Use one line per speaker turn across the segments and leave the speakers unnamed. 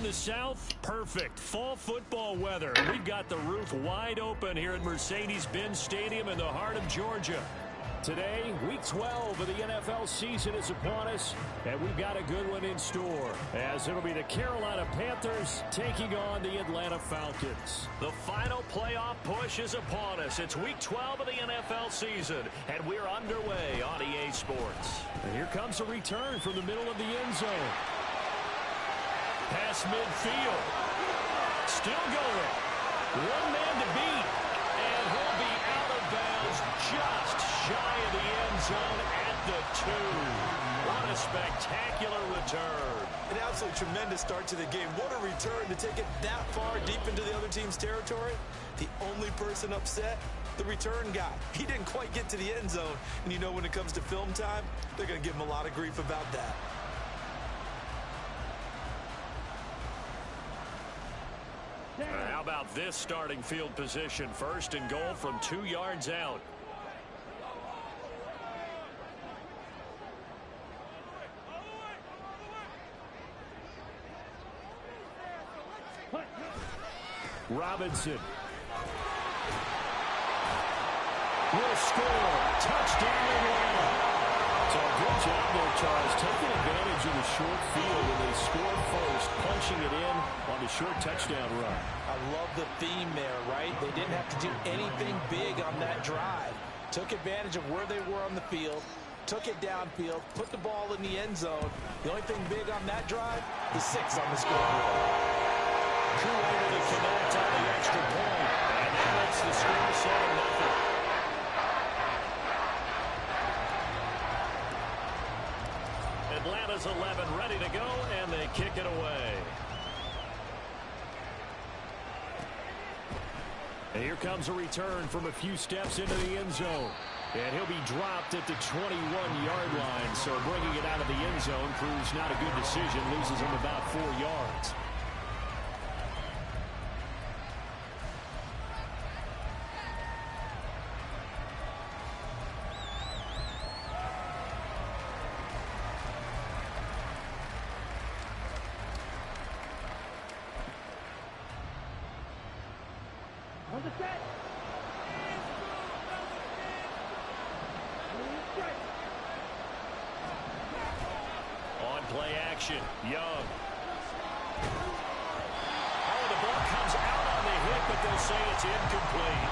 the south, perfect. Fall football weather. We've got the roof wide open here at Mercedes-Benz Stadium in the heart of Georgia. Today, Week 12 of the NFL season is upon us, and we've got a good one in store, as it'll be the Carolina Panthers taking on the Atlanta Falcons. The final playoff push is upon us. It's Week 12 of the NFL season, and we're underway on EA Sports. And here comes a return from the middle of the end zone. Pass midfield. Still going. One man to beat, and he'll be out of bounds just shy of the end zone at the 2. What a spectacular return.
An absolutely tremendous start to the game. What a return to take it that far deep into the other team's territory. The only person upset, the return guy. He didn't quite get to the end zone. And you know, when it comes to film time, they're going to give him a lot of grief about that.
How about this starting field position? First and goal from 2 yards out. Robinson will score. Touchdown Atlanta. So good job there, Charles, taking advantage of the short field when they scored first, punching it in on the short touchdown run.
I love the theme there, right? They didn't have to do anything big on that drive. Took advantage of where they were on the field, took it downfield, put the ball in the end zone. The only thing big on that drive, the 6 on the scoreboard.
Able to connect on the extra point, and that makes the score 7-0. Atlanta's 11 ready to go, and they kick it away. And here comes a return from a few steps into the end zone. And he'll be dropped at the 21-yard line, so bringing it out of the end zone proves not a good decision, loses him about 4 yards. On play action, Young. Oh, the ball comes out on the hit, but they'll say it's incomplete.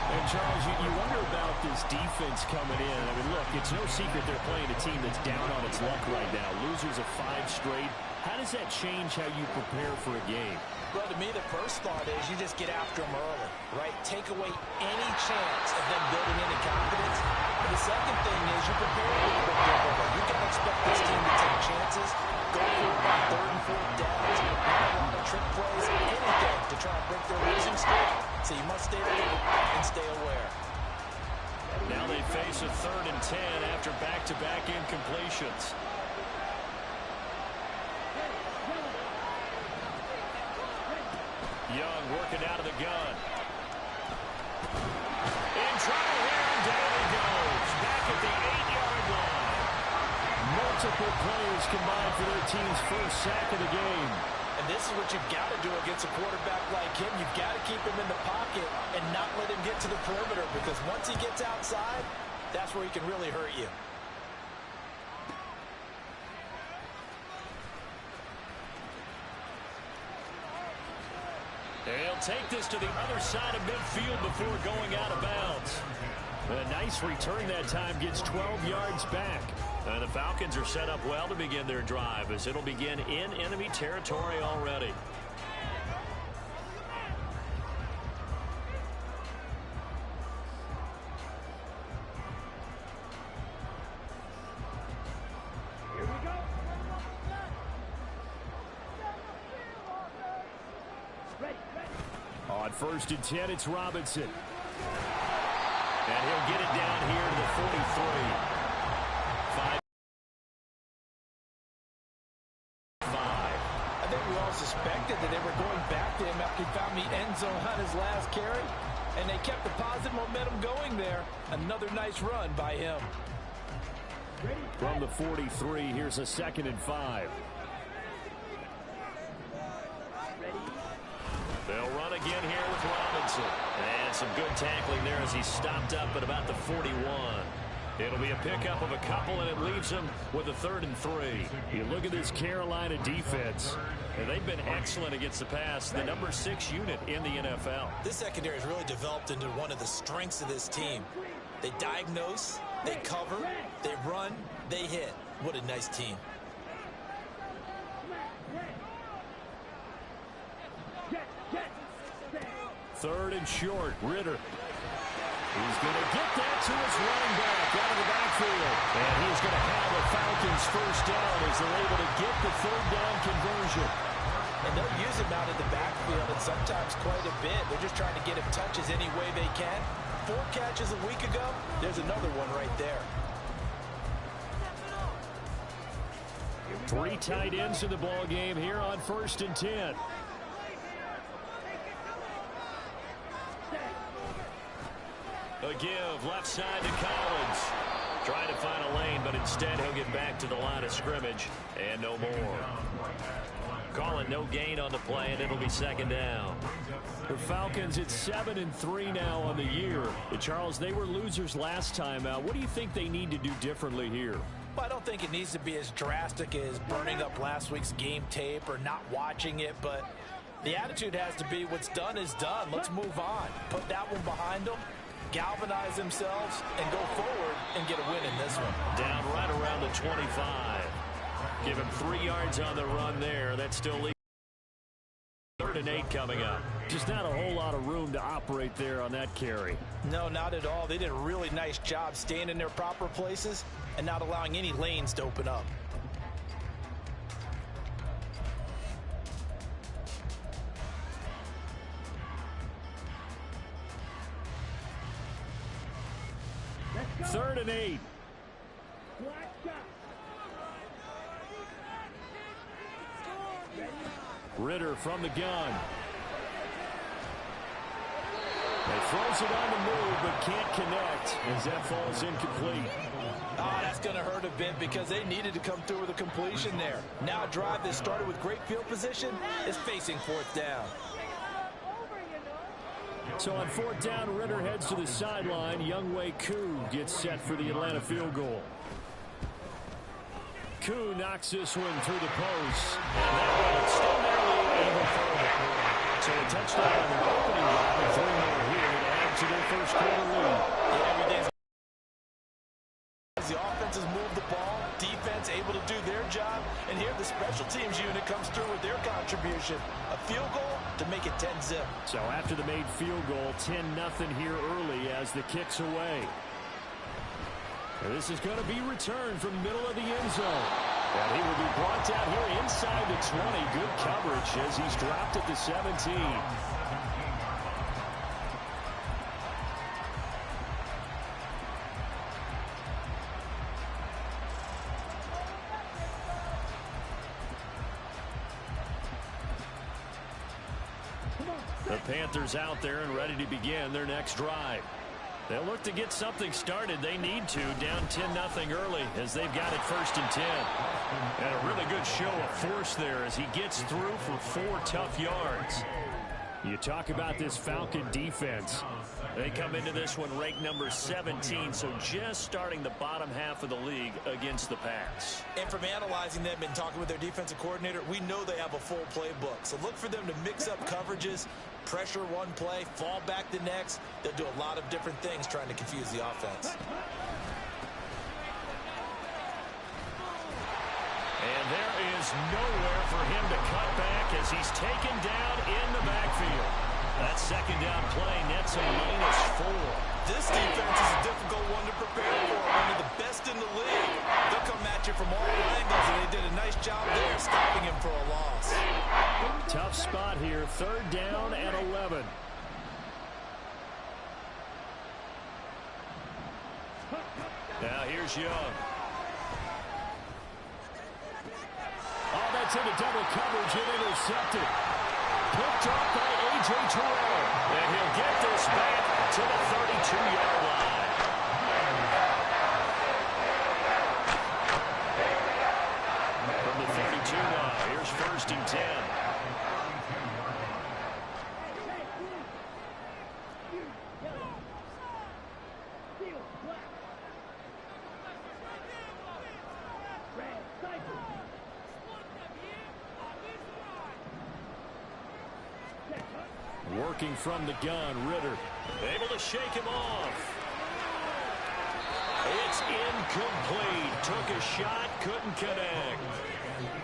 And, Charles, you wonder about this defense coming in. I mean, look, it's no secret they're playing a team that's down on its luck right now. Losers of 5 straight. How does that change how you prepare for a game?
Well, to me, the first thought is you just get after them early, right? Take away any chance of them building any confidence. And the second thing is you prepare a little bit differently. You can expect this team to take chances, go for about 3rd and 4th downs, run a lot of trick plays, anything to try and break their losing streak. So you must stay alert and stay aware.
Now they face a 3rd and 10 after back-to-back incompletions. Young working out of the gun. In trouble here, and down he goes. Back at the 8-yard line. Multiple players combined for their team's first sack of the game.
And this is what you've got to do against a quarterback like him. You've got to keep him in the pocket and not let him get to the perimeter, because once he gets outside, that's where he can really hurt you.
They'll take this to the other side of midfield before going out of bounds. A nice return that time, gets 12 yards back. And the Falcons are set up well to begin their drive, as it'll begin in enemy territory already. On 1st and 10, it's Robinson. And he'll get it down here to the 43. 5.
I think we all suspected that they were going back to him after he found the end zone on his last carry. And they kept the positive momentum going there. Another nice run by him.
From the 43, here's a 2nd and 5. again here with Robinson. And some good tackling there as he stopped up at about the 41. It'll be a pickup of a couple, and it leaves him with a 3rd and 3. You look at this Carolina defense, and they've been excellent against the pass, the number 6 unit in the NFL.
This secondary has really developed into one of the strengths of this team. They diagnose, they cover, they run, they hit. What a nice team.
Third and short, Ritter. He's going to get that to his running back out of the backfield. And he's going to have a Falcons first down as they're able to get the 3rd down conversion.
And they'll use him out of the backfield, and sometimes quite a bit. They're just trying to get him touches any way they can. 4 catches a week ago, there's another one right there.
3 tight ends in the ball game here on 1st and 10. A give left side to Collins. Trying to find a lane, but instead he'll get back to the line of scrimmage and no more. Calling no gain on the play, and it'll be 2nd down. The Falcons at 7-3 now on the year. Charles, they were losers last time out. What do you think they need to do differently here?
Well, I don't think it needs to be as drastic as burning up last week's game tape or not watching it, but the attitude has to be what's done is done. Let's move on. Put that one behind them, galvanize themselves, and go forward and get a win in this one.
Down right around the 25. Give him 3 yards on the run there. That still leaves 3rd and 8 coming up. Just not a whole lot of room to operate there on that carry.
No, not at all. They did a really nice job staying in their proper places and not allowing any lanes to open up.
Third and 8. Ritter from the gun. He throws it on the move, but can't connect as that falls incomplete.
Oh, that's going to hurt a bit because they needed to come through with a completion there. Now a drive that started with great field position is facing 4th down.
So on 4th down, Ritter heads to the sideline. Younghoe Koo gets set for the Atlanta field goal. Koo knocks this one through the post. And that one still narrowly even further. So a touchdown on the opening drive and 3 more here to add to their first quarter lead.
Yeah, everything's the offense has moved the ball, defense able to do their job, and here the special teams unit comes through with their contribution. A field goal to make it 10-zip.
So after the made field goal, 10-0 here early as the kick's away. And this is going to be returned from the middle of the end zone. And he will be brought down here inside the 20. Good coverage as he's dropped at the 17. The Panthers out there and ready to begin their next drive. They'll look to get something started. They need to, down 10-0 early as they've got it 1st and 10. And a really good show of force there as he gets through for 4 tough yards. You talk about this Falcon defense. They come into this one ranked number 17, so just starting the bottom half of the league against the pass.
And from analyzing them and talking with their defensive coordinator, we know they have a full playbook. So look for them to mix up coverages, pressure one play, fall back the next. They'll do a lot of different things trying to confuse the offense.
And there is nowhere for him to cut back as he's taken down in the backfield. That 2nd down play nets a -4.
This defense is a difficult one to prepare for. One of the best in the league. They'll come at you from all angles, and they did a nice job there stopping him for a loss.
Tough spot here. 3rd down and 11. Now here's Young. Oh, that's into double coverage and intercepted. Picked off by A.J. Terrell. And he'll get this back to the 32-yard line. From the 32 now, here's 1st and 10. Working from the gun, Ritter. Able to shake him off. It's incomplete. Took a shot, couldn't connect.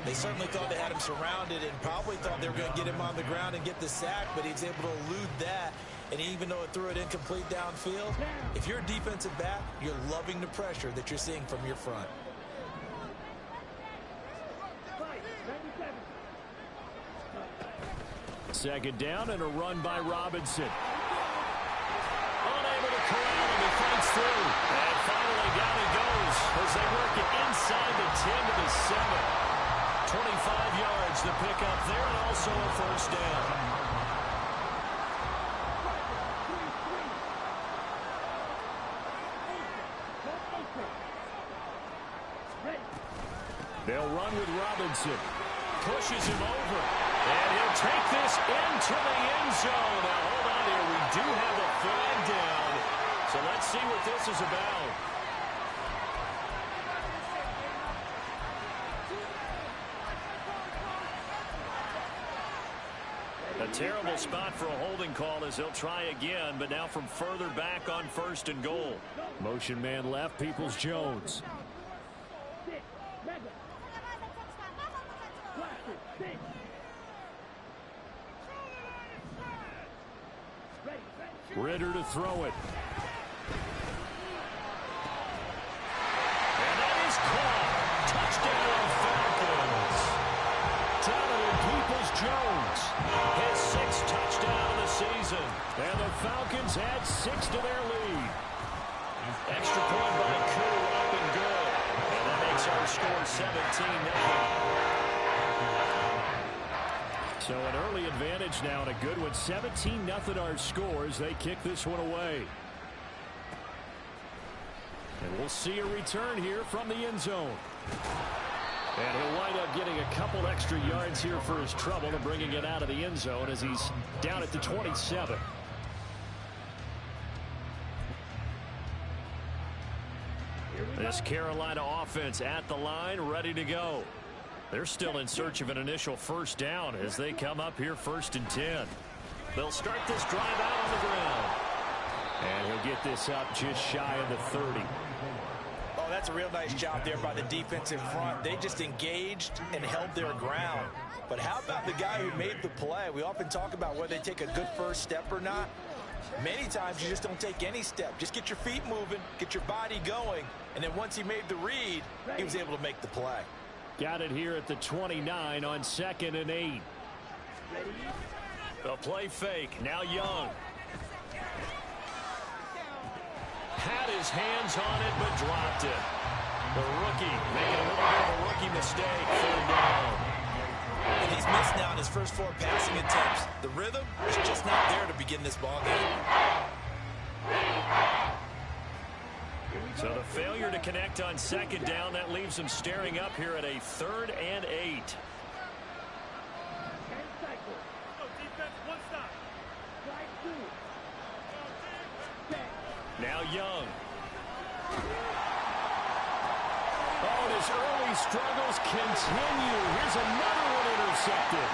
They certainly thought they had him surrounded and probably thought they were going to get him on the ground and get the sack, but he was able to elude that. And even though it threw it incomplete downfield, if you're a defensive back, you're loving the pressure that you're seeing from your front.
Second down and a run by Robinson. Unable to corral him. He fights through. And finally down he goes as they work it inside the 10 to the 7. 25 yards to pick up there and also a first down. They'll run with Robinson. Pushes him over. And he'll take this into the end zone. Now, hold on here. We do have a flag down. So let's see what this is about. A terrible spot for a holding call as he'll try again, but now from further back on 1st and goal. Motion man left, Peoples-Jones. Ritter to throw it. And that is caught. Touchdown, Falcons. Donovan Peoples-Jones. His 6th touchdown of the season. And the Falcons add 6 to their lead. Extra point by Koo, up and good. And that makes our score 17-0. So an early advantage now and a good one. 17-0 our scores. They kick this one away. And we'll see a return here from the end zone. And he'll wind up getting a couple extra yards here for his trouble and bringing it out of the end zone as he's down at the 27. This Carolina offense at the line, ready to go. They're still in search of an initial first down as they come up here 1st and 10. They'll start this drive out on the ground. And he'll get this up just shy of the 30.
Oh, that's a real nice job there by the defensive front. They just engaged and held their ground. But how about the guy who made the play? We often talk about whether they take a good first step or not. Many times you just don't take any step. Just get your feet moving, get your body going, and then once he made the read, he was able to make the play.
Got it here at the 29 on 2nd and 8. The play fake. Now Young. Had his hands on it, but dropped it. The rookie making a little bit of a rookie mistake. 3rd down.
And he's missed now in his first 4 passing attempts. The rhythm is just not there to begin this ball game.
So the failure to connect on 2nd down, that leaves them staring up here at a 3rd and 8. Now Young. Oh, and his early struggles continue. Here's another one intercepted.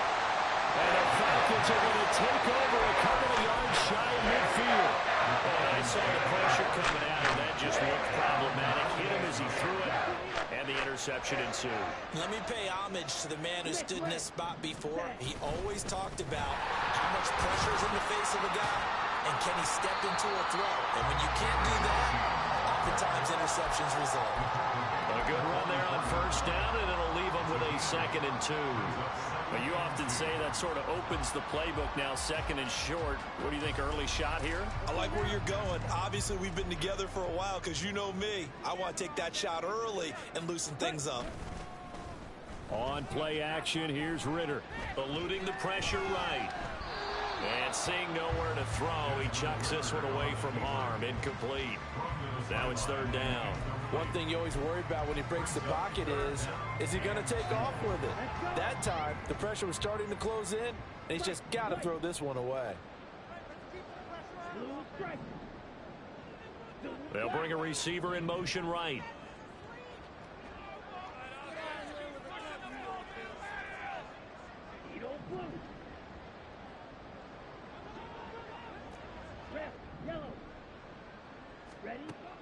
And the Falcons are going to take over a couple of yards shy of midfield. And I saw the pressure coming out, and that just looked problematic. Hit him as he threw it, and the interception ensued.
Let me pay homage to the man who stood in this spot before. He always talked about how much pressure is in the face of a guy, and can he step into a throw. And when you can't do that, oftentimes interceptions result.
A good run there on 1st down, and it'll leave them with a 2nd and 2. But you often say that sort of opens the playbook now, 2nd and short. What do you think, early shot here?
I like where you're going. Obviously, we've been together for a while because you know me. I want to take that shot early and loosen things up.
On play action, here's Ritter. Eluding the pressure right. And seeing nowhere to throw, he chucks this one away from harm. Incomplete. Now it's 3rd down.
One thing you always worry about when he breaks the pocket is he going to take off with it? That time, the pressure was starting to close in, and he's just got to throw this one away.
They'll bring a receiver in motion right.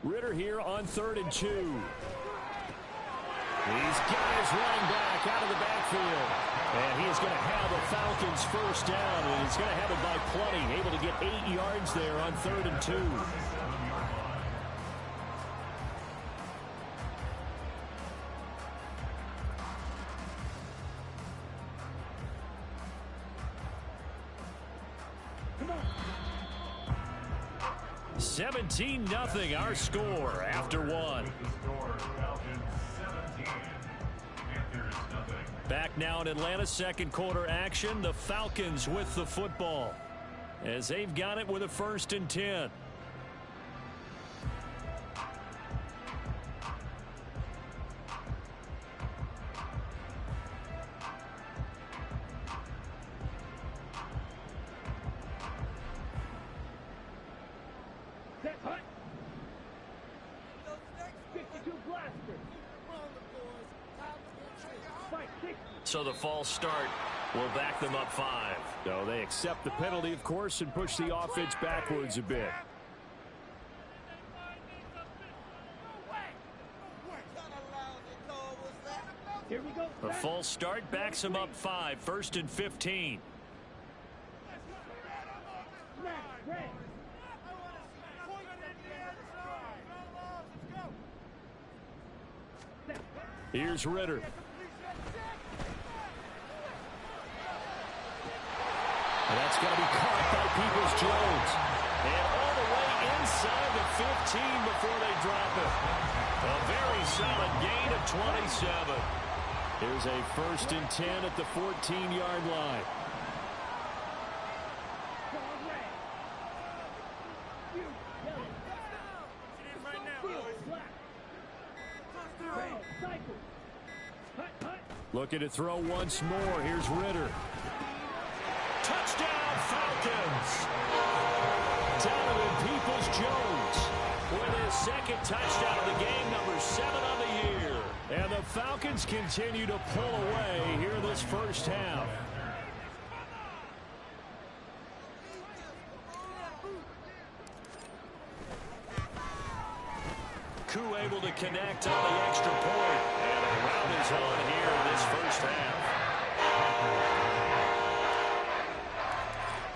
Ritter here on 3rd and 2. He's got his running back out of the backfield. And he is going to have a Falcons first down. And he's going to have it by plenty. Able to get 8 yards there on 3rd and 2.
Come on.
17-0 our score after one. Back now in Atlanta's second quarter action. The Falcons with the football as they've got it with a 1st and 10. So the false start will back them up 5.
So they accept the penalty, of course, and push the offense backwards a bit.
Here we go. The false start backs them up 5. 1st and 15. Here's Ritter. And that's going to be caught by Peoples-Jones. And all the way inside the 15 before they drop it. A very solid gain of 27. Here's a 1st and 10 at the 14-yard line. Looking to throw once more. Here's Ritter. Touchdown, Falcons! Donovan Peoples-Jones with his 2nd touchdown of the game, number 7 on the year. And the Falcons continue to pull away here this first half. Koo able to connect on the extra point. And a rout is on here in this first half.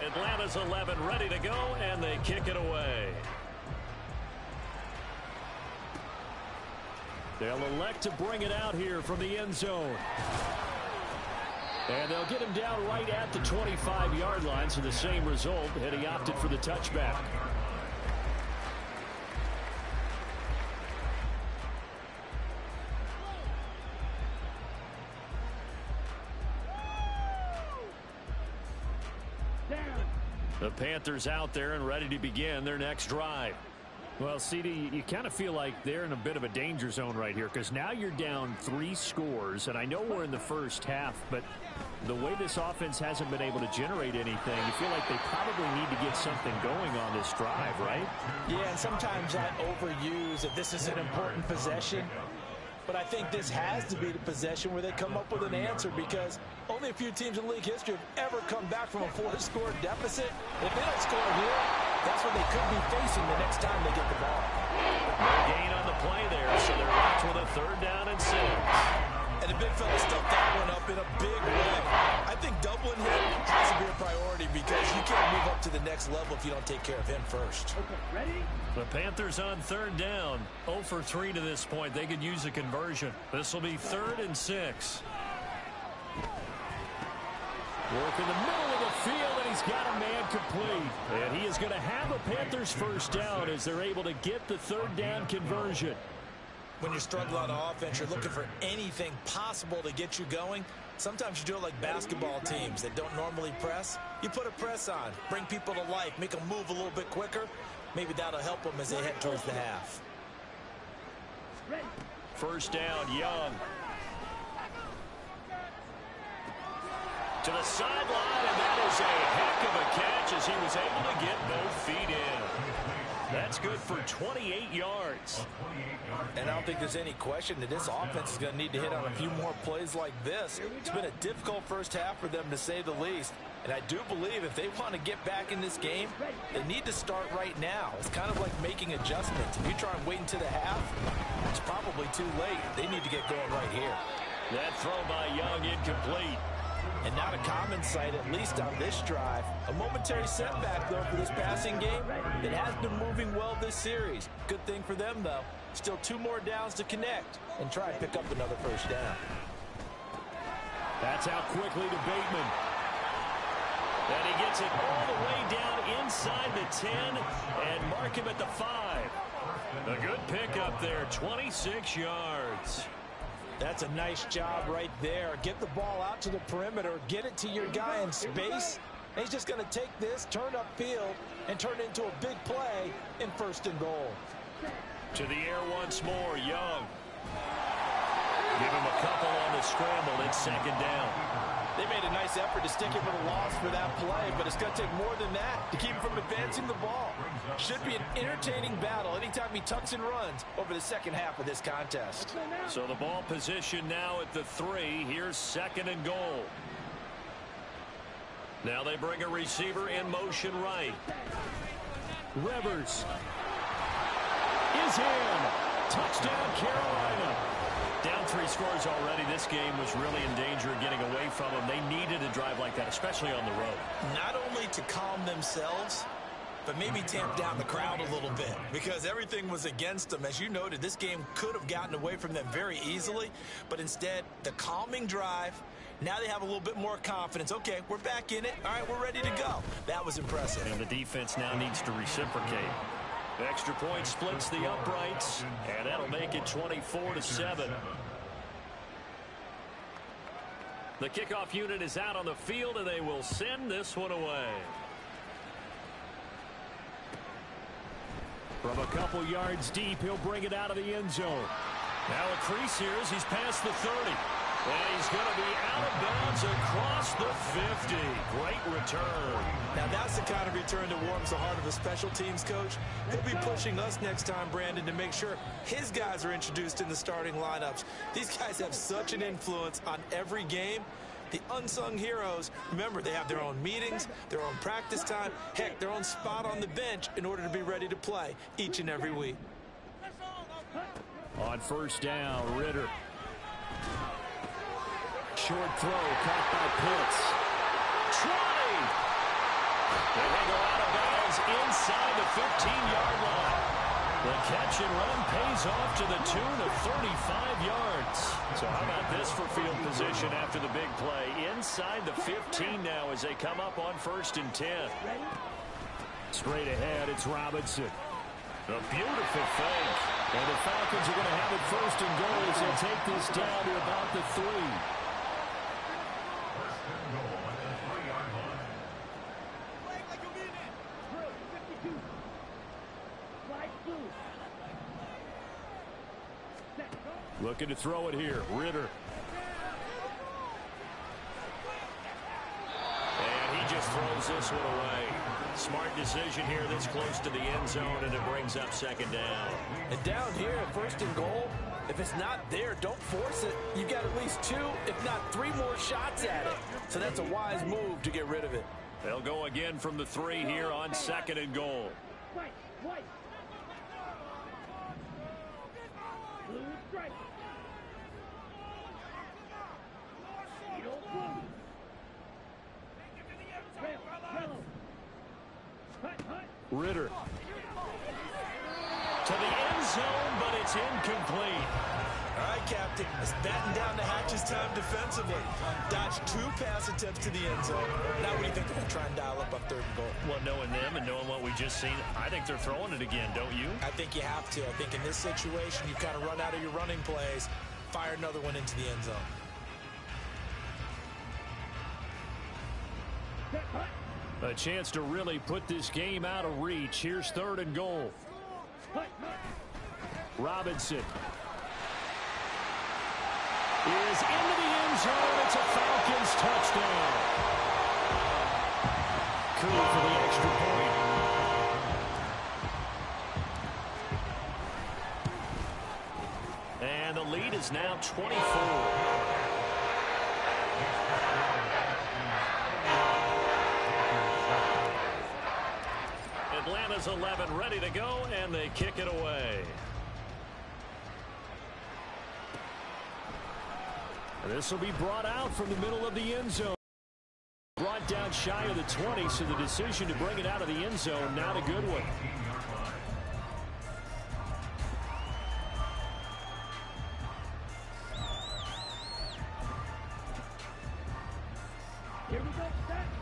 Atlanta's 11 ready to go, and they kick it away. They'll elect to bring it out here from the end zone. And they'll get him down right at the 25-yard line, so the same result, and he opted for the touchback. The Panthers out there and ready to begin their next drive.
Well, CD, you kind of feel like they're in a bit of a danger zone right here because now you're down 3 scores, and I know we're in the first half, but the way this offense hasn't been able to generate anything, you feel like they probably need to get something going on this drive, right?
Yeah, and sometimes I overuse that this is an important possession. But I think this has to be the possession where they come up with an answer because only a few teams in league history have ever come back from a 4-score deficit. If they don't score here, that's what they could be facing the next time they get the ball.
No gain on the play there, so they're left with a 3rd down and 6.
And the big fella stuffed that one up in a big way. I think doubling him has to be a priority because you can't move up to the next level if you don't take care of him first.
Okay, ready?
The Panthers on 3rd down. 0 for 3 to this point. They could use a conversion. This will be 3rd and 6. Work in the middle of the field, and he's got a man complete. And he is going to have a Panthers first down as they're able to get the 3rd down conversion.
When you're struggling on offense, you're looking for anything possible to get you going. Sometimes you do it like basketball teams that don't normally press. You put a press on, bring people to life, make them move a little bit quicker. Maybe that'll help them as they head towards the half.
First down, Young. To the sideline, and that is a heck of a catch as he was able to get both feet in. That's good for 28 yards.
And I don't think there's any question that this offense is going to need to hit on a few more plays like this. It's been a difficult first half for them, to say the least. And I do believe if they want to get back in this game, they need to start right now. It's kind of like making adjustments. If you try and wait until the half, it's probably too late. They need to get going right here.
That throw by Young incomplete.
And not a common sight, at least on this drive. A momentary setback, though, for this passing game. It has been moving well this series. Good thing for them, though. Still 2 more downs to connect and try and pick up another first down.
That's out quickly to Bateman. And he gets it all the way down inside the 10 and mark him at the 5. A good pickup there, 26 yards.
That's a nice job right there. Get the ball out to the perimeter, get it to your guy in space. And he's just going to take this, turn upfield, and turn it into a big play in 1st and goal.
To the air once more, Young. Give him a couple on the scramble. It's 2nd down.
They made a nice effort to stick him with a loss for that play, but it's going to take more than that to keep him from advancing the ball. Should be an entertaining battle anytime he tucks and runs over the second half of this contest.
So the ball position now at the 3. Here's 2nd and goal. Now they bring a receiver in motion right. Rivers is in. Touchdown, Carolina. Down 3 scores already. This game was really in danger of getting away from them. They needed a drive like that, especially on the road.
Not only to calm themselves, but maybe tamp down the crowd a little bit, because everything was against them. As you noted, this game could have gotten away from them very easily, but instead, the calming drive, now they have a little bit more confidence. Okay, we're back in it. All right, we're ready to go. That was impressive.
And the defense now needs to reciprocate. Extra point splits the uprights, and that'll make it 24-7. The kickoff unit is out on the field, and they will send this one away. From a couple yards deep, he'll bring it out of the end zone. Now a crease here as he's past the 30. And he's going to be out of bounds across the 50. Great return.
Now that's the kind of return that warms the heart of a special teams coach. He'll be pushing us next time, Brandon, to make sure his guys are introduced in the starting lineups. These guys have such an influence on every game. The unsung heroes, remember, they have their own meetings, their own practice time, heck, their own spot on the bench in order to be ready to play each and every week.
On 1st down, Ritter. Short throw, caught by Pitts. Try! They go out of bounds inside the 15-yard line. The catch and run pays off to the tune of 35 yards. So how about this for field position after the big play? Inside the 15 now as they come up on 1st and 10. Straight ahead, it's Robinson. A beautiful fake. And the Falcons are going to have it 1st and goal as they take this down to about the 3. Looking to throw it here. Ritter. And he just throws this one away. Smart decision here this close to the end zone, and it brings up 2nd down.
And down here at 1st and goal, if it's not there, don't force it. You've got at least 2, if not 3 more shots at it. So that's a wise move to get rid of it.
They'll go again from the 3 here on 2nd and goal. Ritter. To the end zone, but it's incomplete.
All right, Captain. It's batten down the hatches time defensively. Dodged 2 pass attempts to the end zone. Now what do you think they're going to try and dial up on 3rd and goal?
Well, knowing them and knowing what we just seen, I think they're throwing it again, don't you?
I think you have to. I think in this situation, you kind of run out of your running plays, fire another one into the end zone.
A chance to really put this game out of reach. Here's 3rd and goal. Robinson is into the end zone. It's a Falcons touchdown. Cool for the extra point. is now 24. Atlanta's 11 ready to go, and they kick it away. This will be brought out from the middle of the end zone. Brought down shy of the 20, so the decision to bring it out of the end zone, not a good one.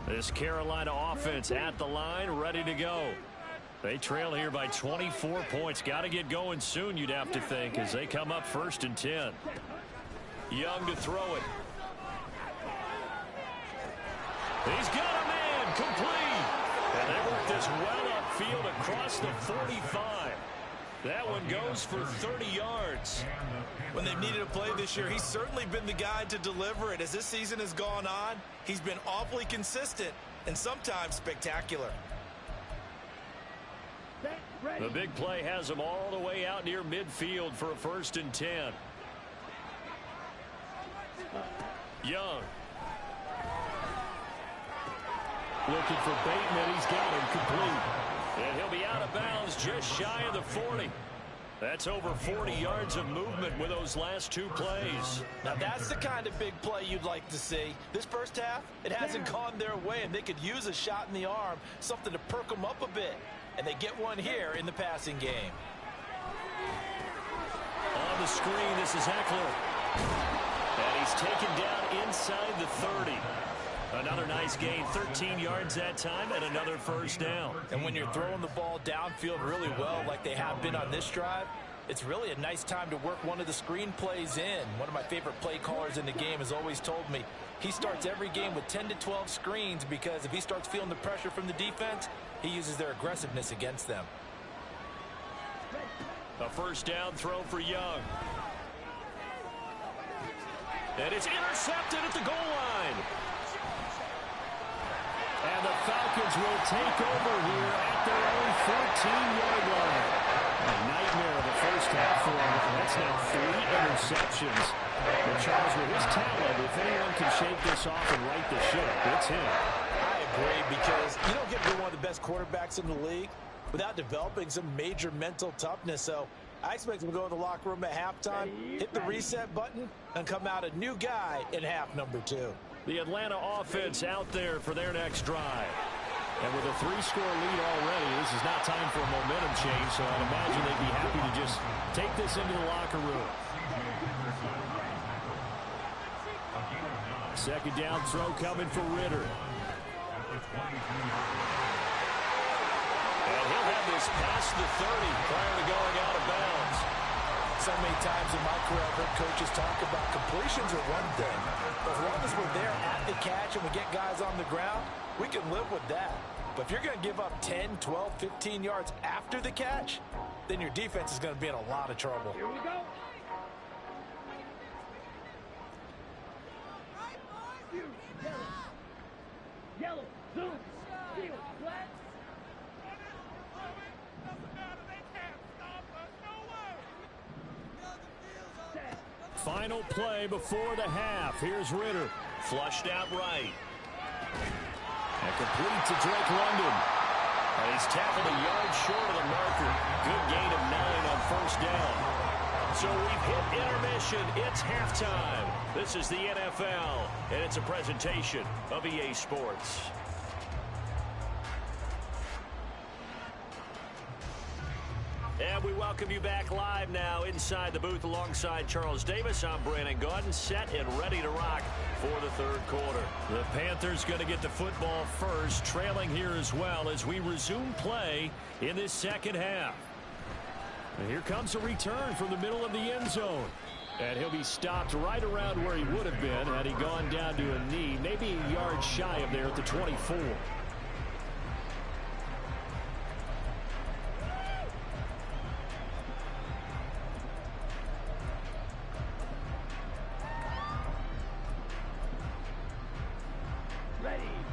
This Carolina offense at the line, ready to go. They trail here by 24 points. Got to get going soon, you'd have to think, as they come up 1st and 10. Young to throw it. He's got a man, complete. And they work this well upfield across the 45. That one goes for 30 yards.
When they've needed a play this year, he's certainly been the guy to deliver it. As this season has gone on, he's been awfully consistent and sometimes spectacular.
The big play has him all the way out near midfield for a 1st and 10. Young. Looking for Bateman. He's got him complete. And he'll be out of bounds just shy of the 40. That's over 40 yards of movement with those last 2 plays.
Now that's the kind of big play you'd like to see. This first half, it hasn't gone their way, and they could use a shot in the arm, something to perk them up a bit. And they get one here in the passing game.
On the screen, this is Eckler. And he's taken down inside the 30. Another nice gain, 13 yards that time, and another 1st down.
And when you're throwing the ball downfield really well like they have been on this drive, it's really a nice time to work one of the screen plays in. One of my favorite play callers in the game has always told me he starts every game with 10 to 12 screens, because if he starts feeling the pressure from the defense, he uses their aggressiveness against them.
A 1st down throw for Young. And it's intercepted at the goal line. And the Falcons will take over here at their own 14-yard line. A nightmare of a first half for him. That's now 3 interceptions. But Charles, with his talent, if anyone can shake this off and right the ship, it's him.
I agree, because you don't get to be one of the best quarterbacks in the league without developing some major mental toughness. So I expect him to go in the locker room at halftime, hit the reset button, and come out a new guy in half number 2.
The Atlanta offense out there for their next drive. And with a 3-score lead already, this is not time for a momentum change, so I'd imagine they'd be happy to just take this into the locker room. 2nd down throw coming for Ritter. And he'll have this past the 30 prior to going out of bounds.
So many times in my career, I've heard coaches talk about completions are one thing. But as long as we're there at the catch and we get guys on the ground, we can live with that. But if you're going to give up 10, 12, 15 yards after the catch, then your defense is going to be in a lot of trouble.
Here we go. Yellow, zoom, steal, flat.
Final play before the half. Here's Ritter. Flushed out right. And complete to Drake London. And he's tackled a yard short of the marker. Good gain of 9 on 1st down. So we've hit intermission. It's halftime. This is the NFL, and it's a presentation of EA Sports. And we welcome you back live now inside the booth alongside Charles Davis. I'm Brandon Gaudin, set and ready to rock for the 3rd quarter. The Panthers going to get the football first, trailing here as well as we resume play in this 2nd half. And here comes a return from the middle of the end zone. And he'll be stopped right around where he would have been had he gone down to a knee, maybe a yard shy of there at the 24.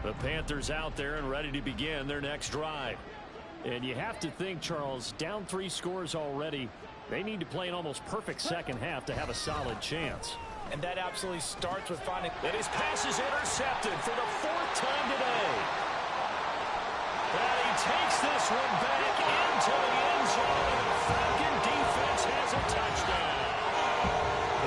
The Panthers out there and ready to begin their next drive. And you have to think, Charles, down 3 scores already,
They need to play an almost perfect second half to have a solid chance.
And that absolutely starts with finding...
And his pass is intercepted for the 4th time today. And he takes this one back into the end zone. And the Falcon defense has a touchdown.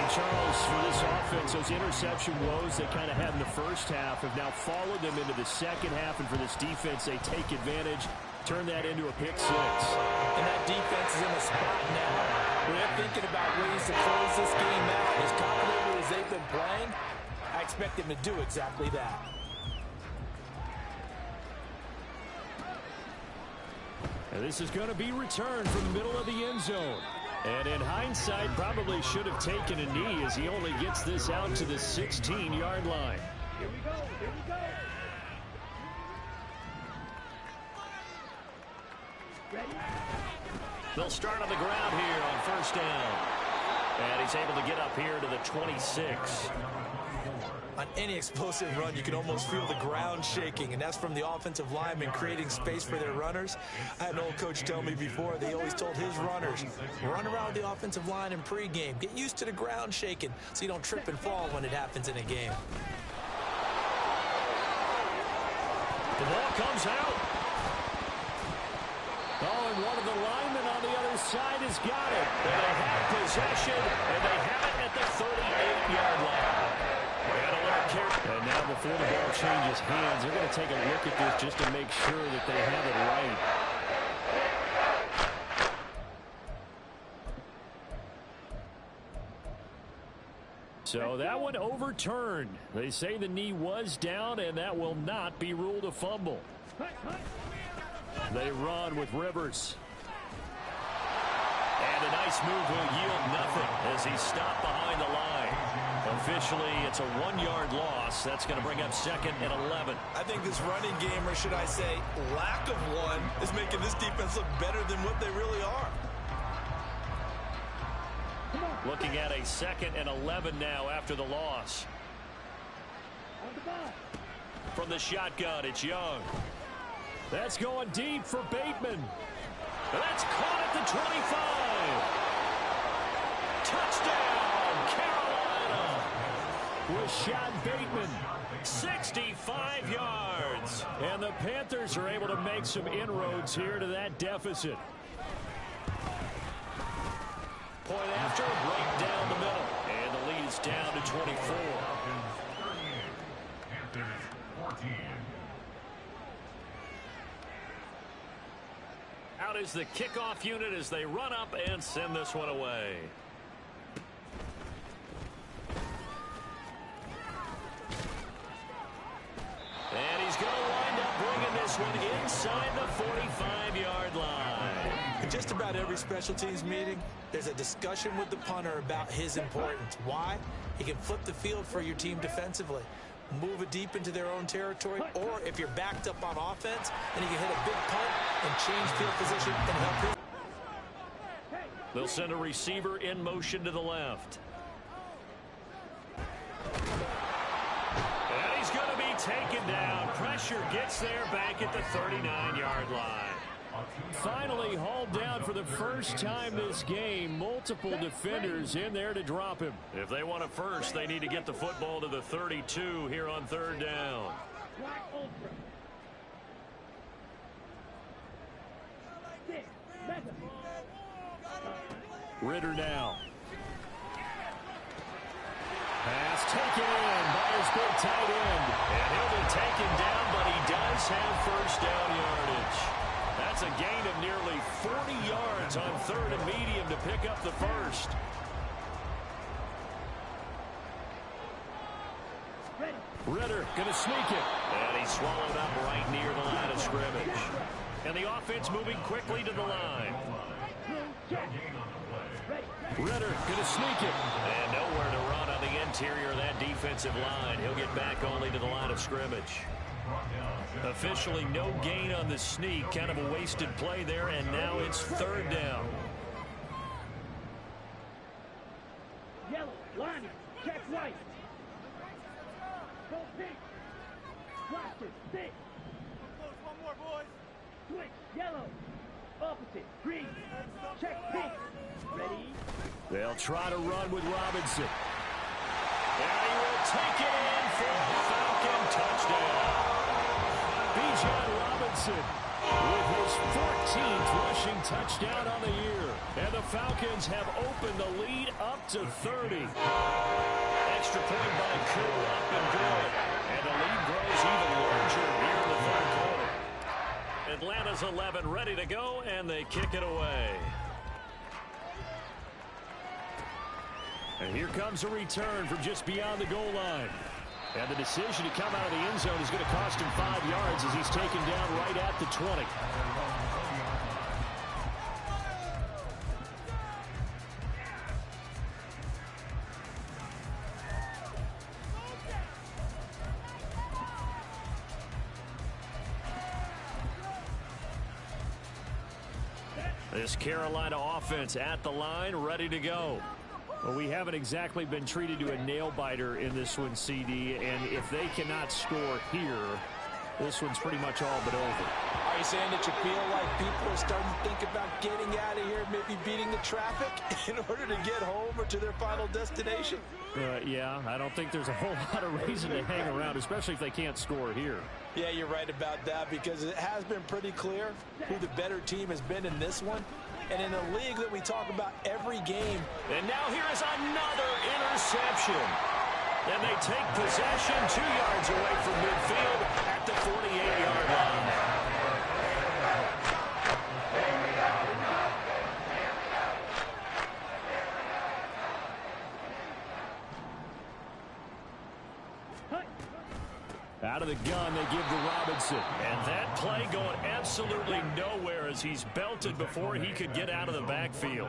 Hey, Charles, for this offense, those interception woes they kind of had in the first half have now followed them into the second half. And for this defense, they take advantage, turn that into a pick 6.
And that defense is in a spot now where they're thinking about ways to close this game out. As confidently as they've been playing, I expect them to do exactly that.
And this is going to be returned from the middle of the end zone. And in hindsight, probably should have taken a knee as he only gets this out to the 16-yard line.
Here we go. Here we go. Ready?
They'll start on the ground here on first down. And he's able to get up here to the 26.
On any explosive run, you can almost feel the ground shaking, and that's from the offensive linemen creating space for their runners. I had an old coach tell me before, they always told his runners, run around the offensive line in pregame. Get used to the ground shaking so you don't trip and fall when it happens in a game.
The ball comes out.
Oh, and one of the linemen on the other side has got it.
They have possession, and they have it at the 38-yard line.
And now before the ball changes hands, they're going to take a look at this just to make sure that they have it right. So that one overturned. They say the knee was down, and that will not be ruled a fumble. They run with Rivers.
And a nice move will yield nothing as he's stopped behind the line. Officially, it's a 1-yard loss. That's going to bring up 2nd and 11.
I think this running game, or should I say lack of one, is making this defense look better than what they really are.
Looking at a 2nd and 11 now after the loss. From the shotgun, it's Young.
That's going deep for Bateman.
That's caught at the 25. Touchdown, Carolina.
Rashad Bateman.
65 yards.
And the Panthers are able to make some inroads here to that deficit.
Point after, right down the middle. And the lead is down to 24. Out is the kickoff unit as they run up and send this one away. And he's going to wind up bringing this one inside the 45-yard line.
In just about every special teams meeting, there's a discussion with the punter about his importance. Why? He can flip the field for your team defensively, move it deep into their own territory, or if you're backed up on offense, then you can hit a big punt and change field position and help him.
They'll send a receiver in motion to the left. And he's going to be taken down. Pressure gets there back at the 39-yard line.
Finally hauled down for the first time this game. Multiple defenders in there to drop him.
If they want it first, they need to get the football to the 32 here on 3rd down.
Ritter now. Pass taken in by his big tight end.
And he'll be taken down, but he does have first down yardage. That's a gain of nearly 40 yards on 3rd and medium to pick up the first.
Ritter going to sneak it.
And he's swallowed up right near the line of scrimmage. And the offense moving quickly to the line.
Ritter going to sneak it.
And nowhere to run on the interior of that defensive line. He'll get back only to the line of scrimmage. Officially no gain on the sneak. Kind of a wasted play there, and now it's 3rd down.
Yellow, line, check right. Go pink. Watch it, stick.
One more, boys.
Switch, yellow. opposite. Green. Check pink. Ready?
They'll try to run with Robinson. And he will take it in for a Falcon touchdown. Bijan Robinson with his 14th rushing touchdown on the year. And the Falcons have opened the lead up to 30. Extra point by Koo up and good. And the lead grows even larger here in the third quarter. Atlanta's 11 ready to go, and they kick it away. And here comes a return from just beyond the goal line. And the decision to come out of the end zone is going to cost him 5 yards as he's taken down right at the 20. This Carolina offense at the line, ready to go. Well, we haven't exactly been treated to a nail-biter in this one, CD, and if they cannot score here, this one's pretty much all but over.
Are you saying that you feel like people are starting to think about getting out of here, maybe beating the traffic in order to get home or to their final destination?
Yeah, I don't think there's a whole lot of reason to hang around, especially if they can't score here.
Yeah, you're right about that because it has been pretty clear who the better team has been in this one. And in a league that we talk about every game.
And now here is another interception. And they take possession 2 yards away from midfield at the 48-yard line. Out of the gun, they give to Robinson. And that play going absolutely nowhere as he's belted before he could get out of the backfield.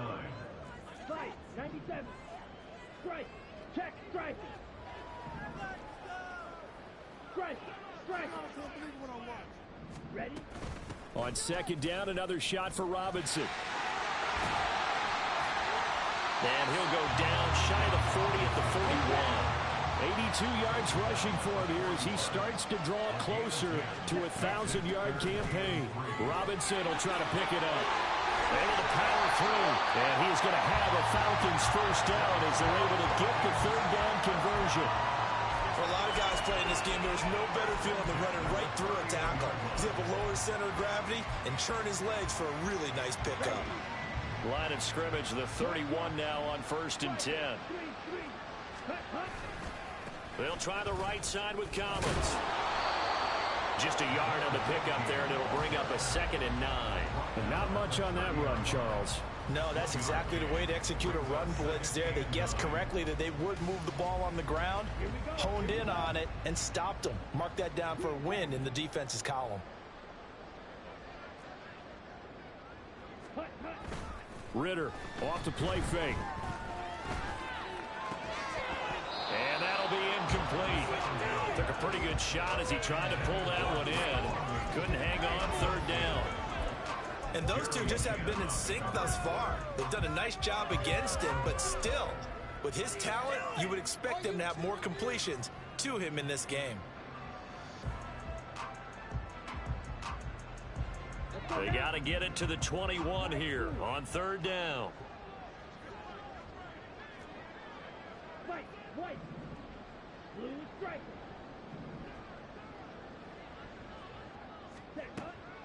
Fight. 97. Strike. Check. Strike. Strike. Strike. Ready?
On second down, another shot for Robinson. And he'll go down shy of the 40 at the 41. 82 yards rushing for him here as he starts to draw closer to a 1,000-yard campaign. Robinson will try to pick it up. Able to power through. And he's going to have a Falcons first down as they're able to get the third down conversion.
For a lot of guys playing this game, there's no better feeling than running right through a tackle. He's able to lower his center of gravity and churn his legs for a really nice pickup.
Line of scrimmage, the 31 now on 1st and 10. They'll try the right side with Collins. Just a yard on the pickup there, and it'll bring up a 2nd and 9.
And not much on that run, Charles.
No, that's exactly the way to execute a run blitz there. They guessed correctly that they would move the ball on the ground, honed in on it, and stopped them. Mark that down for a win in the defense's column.
Ritter off the play fake. And that'll be incomplete. Took a pretty good shot as he tried to pull that one in. Couldn't hang on 3rd down.
And those two just haven't been in sync thus far. They've done a nice job against him, but still, with his talent, you would expect them to have more completions to him in this game.
They got to get it to the 21 here on 3rd down.
White. Blue striker.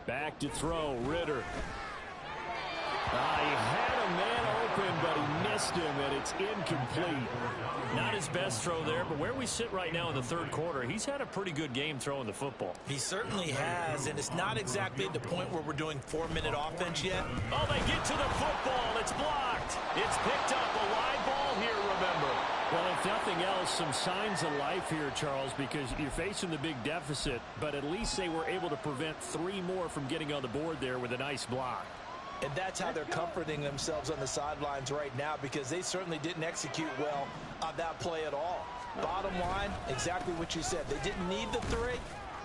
Back to throw, Ritter. He had a man open, but he missed him, and it's incomplete. Not his best throw there, but where we sit right now in the 3rd quarter, he's had a pretty good game throwing the football.
He certainly has, and it's not exactly at the point where we're doing 4-minute offense yet.
Oh, they get to the football. It's blocked. It's picked up. A live ball here, remember.
Well, if nothing else, some signs of life here, Charles, because you're facing the big deficit, but at least they were able to prevent 3 more from getting on the board there with a nice block.
And that's how they're comforting themselves on the sidelines right now, because they certainly didn't execute well on that play at all. Bottom line, exactly what you said. They didn't need the 3,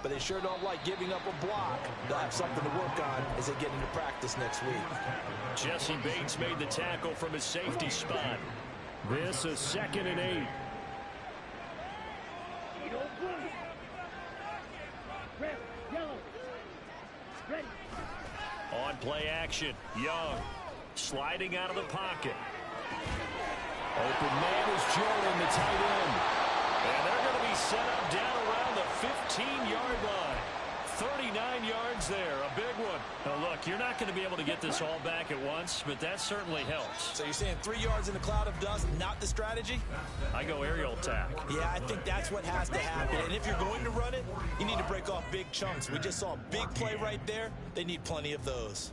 but they sure don't like giving up a block. They'll have something to work on as they get into practice next week.
Jesse Bates made the tackle from his safety spot.
This is 2nd and 8.
Red, yellow. Ready.
On play action, Young sliding out of the pocket. Open man is Joe in the tight end. And they're going to be set up down around the 15-yard line. 39 yards there, a big one. Now, look, you're not going to be able to get this all back at once, but that certainly helps.
So you're saying 3 yards in a cloud of dust, not the strategy?
I go aerial attack.
Yeah, I think that's what has to happen. And if you're going to run it, you need to break off big chunks. We just saw a big play right there. They need plenty of those.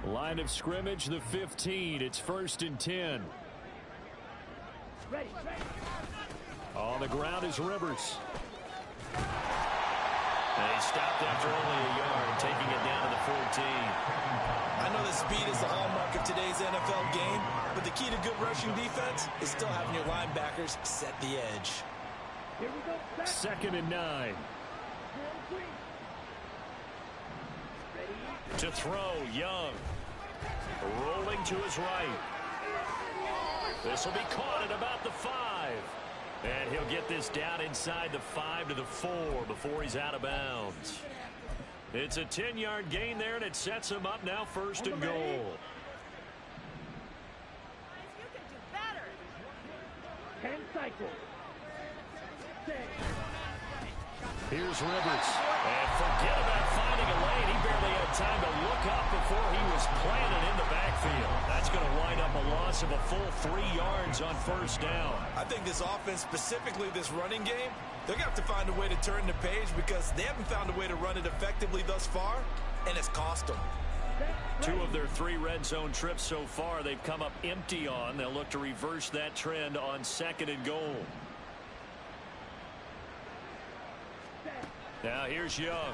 Line of scrimmage, the 15. It's 1st and 10.
Ready.
On the ground is Rivers. And he stopped after only a yard, taking it down to the 14.
I know that speed is the hallmark of today's NFL game, but the key to good rushing defense is still having your linebackers set the edge.
Here we go.
2nd and 9. To throw, Young. Rolling to his right. This will be caught at about the 5. And he'll get this down inside the 5 to the 4 before he's out of bounds. It's a 10-yard gain there, and it sets him up now 1st and goal.
You can do better.
10 cycles. 6.
Here's Rivers. And forget about finding a lane. He barely had time to look up before he was planted in the backfield. That's going to wind up a loss of a full 3 yards on 1st down.
I think this offense, specifically this running game, they're going to have to find a way to turn the page because they haven't found a way to run it effectively thus far, and it's cost them.
2 of their 3 red zone trips so far they've come up empty on. They'll look to reverse that trend on 2nd and goal. Now here's Young.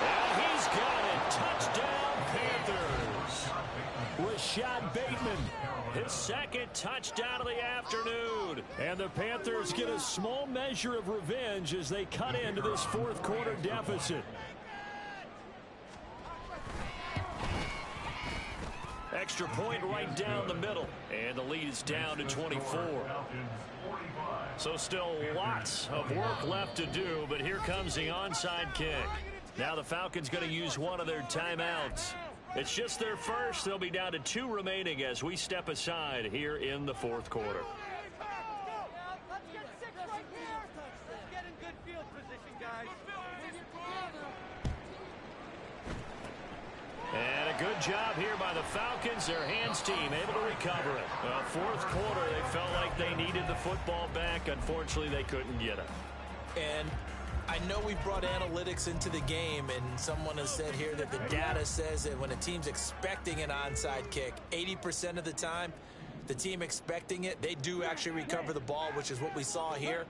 And he's got it. Touchdown, Panthers. Rashad Bateman, his 2nd touchdown of the afternoon. And the Panthers get a small measure of revenge as they cut into this 4th quarter deficit. Extra point right down the middle. And the lead is down to 24. So still lots of work left to do, but here comes the onside kick. Now the Falcons going to use one of their timeouts. It's just their first. They'll be down to 2 remaining as we step aside here in the 4th quarter.
Let's get 6 right here. Let's get in good field position, guys.
And a good job here by the Falcons. Their hands team able to recover it. 4th quarter, they felt like they needed the football back. Unfortunately, they couldn't get it.
And I know we brought analytics into the game, and someone has said here that the data says that when a team's expecting an onside kick, 80% of the time, the team expecting it, they do actually recover the ball, which is what we saw here.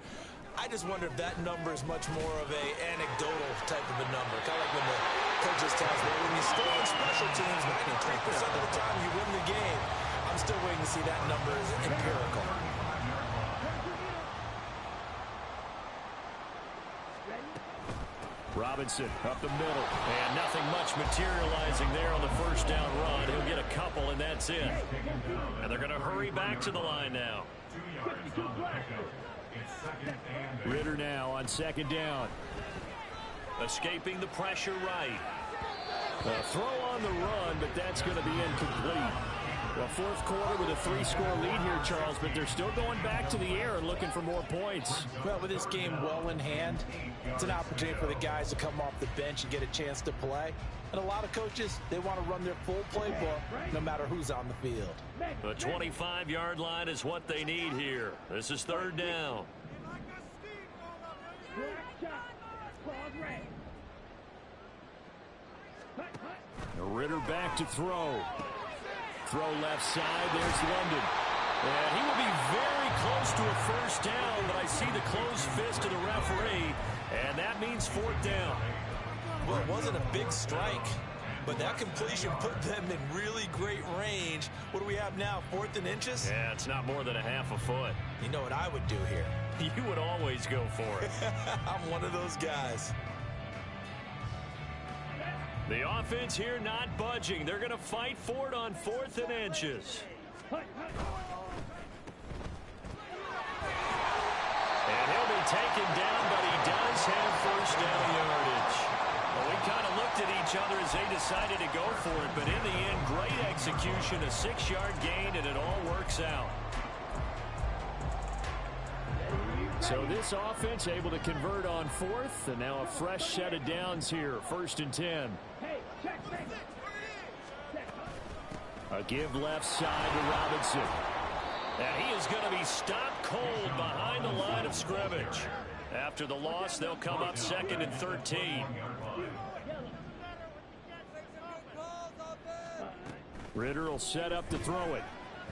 I just wonder if that number is much more of a anecdotal type of a number. Kind of like when the coaches tell us, well, when you score on special teams, 93% of the time you win the game. I'm still waiting to see that number is empirical.
Robinson up the middle. And nothing much materializing there on the 1st down run. He'll get a couple, and that's it. And they're going to hurry back to the line now. Ritter now on 2nd down. Escaping the pressure right. A throw on the run, but that's going to be incomplete. Well, 4th quarter with a 3-score lead here, Charles, but they're still going back to the air and looking for more points.
Well, with this game well in hand, it's an opportunity for the guys to come off the bench and get a chance to play. And a lot of coaches, they want to run their full playbook no matter who's on the field.
The 25-yard line is what they need here. This is 3rd down. Ritter back to throw. Throw left side. There's London. And he will be very close to a 1st down, but I see the closed fist of the referee, and that means 4th down.
Well, it wasn't a big strike, but that completion put them in really great range. What do we have now, 4th and inches?
Yeah, it's not more than a half a foot.
You know what I would do here?
You would always go for it.
I'm one of those guys.
The offense here not budging. They're going to fight for it on 4th and inches. And he'll be taken down, but he does have first down yardage. Well, we kind of looked at each other as they decided to go for it, but in the end, great execution, a 6-yard gain, and it all works out. So this offense able to convert on 4th, and now a fresh set of downs here, 1st and 10. A give left side to Robinson. And he is going to be stopped cold behind the line of scrimmage. After the loss, they'll come up 2nd and 13. Ritter will set up to throw it.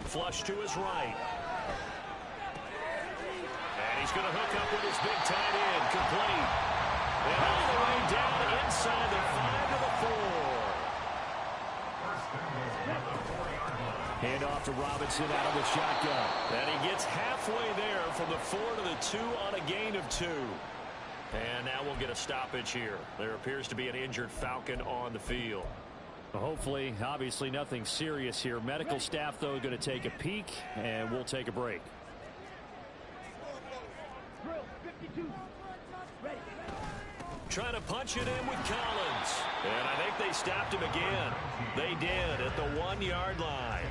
Flush to his right. And he's going to hook up with his big tight end. Complete. And all the way down inside the 5 to the 4. Hand off to Robinson out of the shotgun. And he gets halfway there from the 4 to the 2 on a gain of 2. And now we'll get a stoppage here. There appears to be an injured Falcon on the field. Hopefully, obviously nothing serious here. Medical staff, though, going to take a peek, and we'll take a break. Trying to punch it in with Collins. And I think they stopped him again. They did at the 1-yard line.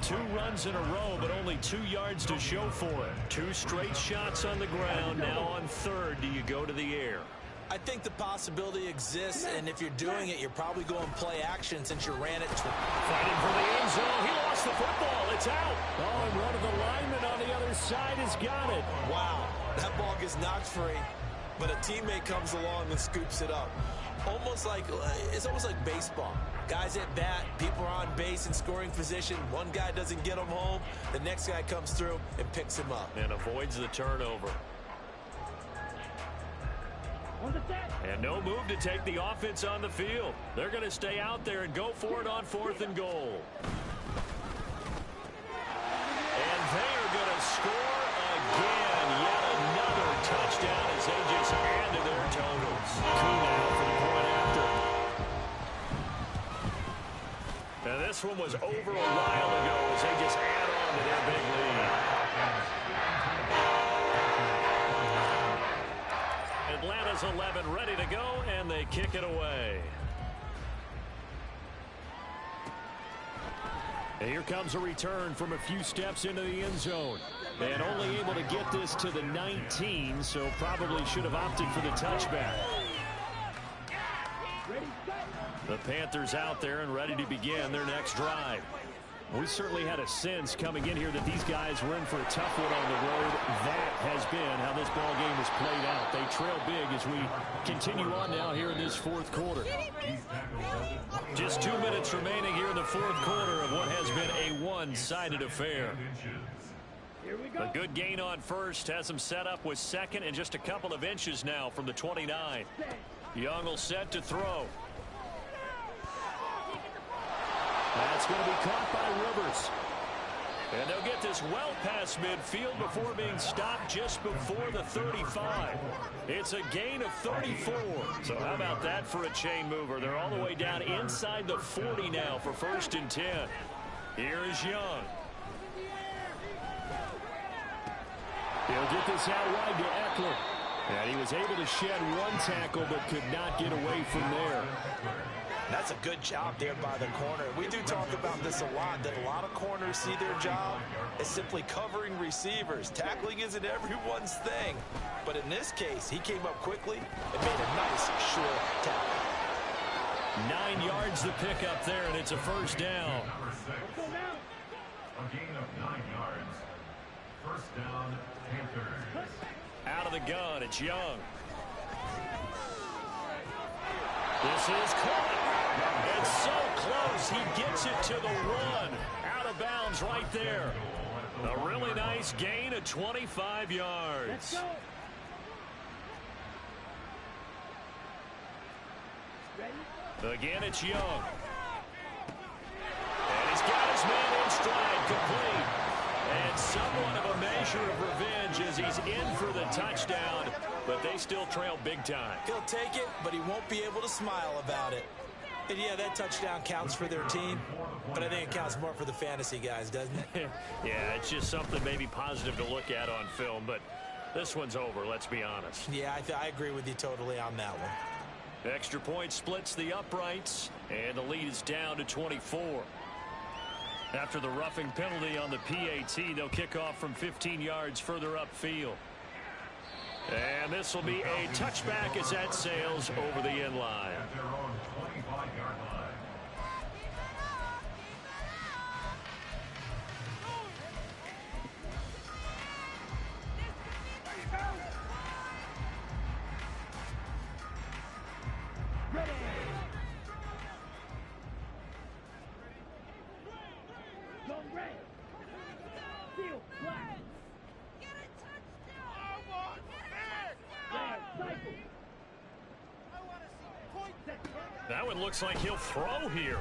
2 runs in a row, but only 2 yards to show for it. 2 straight shots on the ground. Now on 3rd, do you go to the air?
I think the possibility exists, and if you're doing it, you're probably going play action since you ran it.
Fighting for the end zone. He lost the football. It's out. Oh, and one of the linemen on the other side has got it.
Wow, that ball gets knocked free, but a teammate comes along and scoops it up. It's almost like baseball. Guys at bat, people are on base in scoring position. One guy doesn't get him home. The next guy comes through and picks him up.
And avoids the turnover. And no move to take the offense on the field. They're going to stay out there and go for it on 4th and goal. And they are going to score again. Yet another touchdown as they just added their totals. Now for the point after. Now this one was over a while ago as they just add on to their big lead. Atlanta's 11 ready to go, and they kick it away. And here comes a return from a few steps into the end zone. And only able to get this to the 19, so probably should have opted for the touchback. The Panthers out there and ready to begin their next drive. We certainly had a sense coming in here that these guys were in for a tough one on the road. That has been how this ball game has played out. They trail big as we continue on now here in this 4th quarter. Just 2 minutes remaining here in the 4th quarter of what has been a one-sided affair. A good gain on 1st has them set up with 2nd and just a couple of inches now from the 29. Young will set to throw. That's going to be caught by Rivers. And they'll get this well past midfield before being stopped just before the 35. It's a gain of 34. So how about that for a chain mover? They're all the way down inside the 40 now for 1st and 10. Here is Young. He'll get this out wide to Eckler. And he was able to shed 1 tackle but could not get away from there.
That's a good job there by the corner. We do talk about this a lot, that a lot of corners see their job as simply covering receivers. Tackling isn't everyone's thing. But in this case, he came up quickly and made a nice, short tackle.
9 yards to pick up there, and it's a 1st down.
A gain of 9 yards. 1st down, Panthers.
Out of the gun, it's Young. This is caught. It's so close. He gets it to the 1. Out of bounds right there. A really nice gain of 25 yards. Again, it's Young. And he's got his man in stride, complete. And somewhat of a measure of revenge as he's in for the touchdown, but they still trail big time.
He'll take it, but he won't be able to smile about it. And yeah, that touchdown counts for their team,
But I think it counts more for the fantasy guys, doesn't it?
Yeah, it's just something maybe positive to look at on film, but this one's over, let's be honest.
Yeah, I agree with you totally on that one.
Extra point splits the uprights, and the lead is down to 24. After the roughing penalty on the PAT, they'll kick off from 15 yards further upfield. And this will be a touchback as that sails over the end line.
At their own 25-yard line.
Ready. Go red. Steel black.
Get a touchdown! I want
Red cycle.
I want to see points.
That one looks like he'll throw here.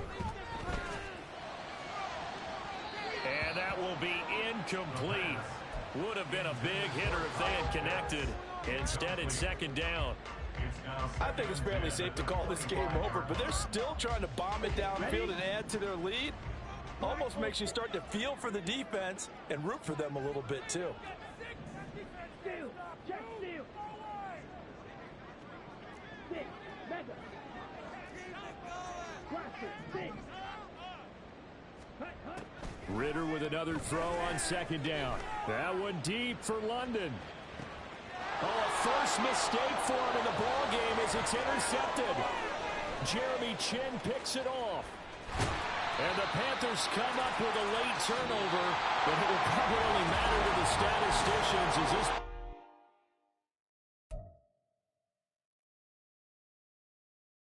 And that will be incomplete. Would have been a big hitter if they had connected. Instead, it's second down.
I think it's fairly safe to call this game over, but they're still trying to bomb it downfield and add to their lead. Almost makes you start to feel for the defense and root for them a little bit, too.
Steel. Check steel. Six. Mega. Classic. Six. Hut, hut.
Ritter with another throw on second down. That one deep for London. Oh, a first mistake for him in the ball game as it's intercepted. Jeremy Chin picks it off. And the Panthers come up with a late turnover, but it will probably only matter to the statisticians as this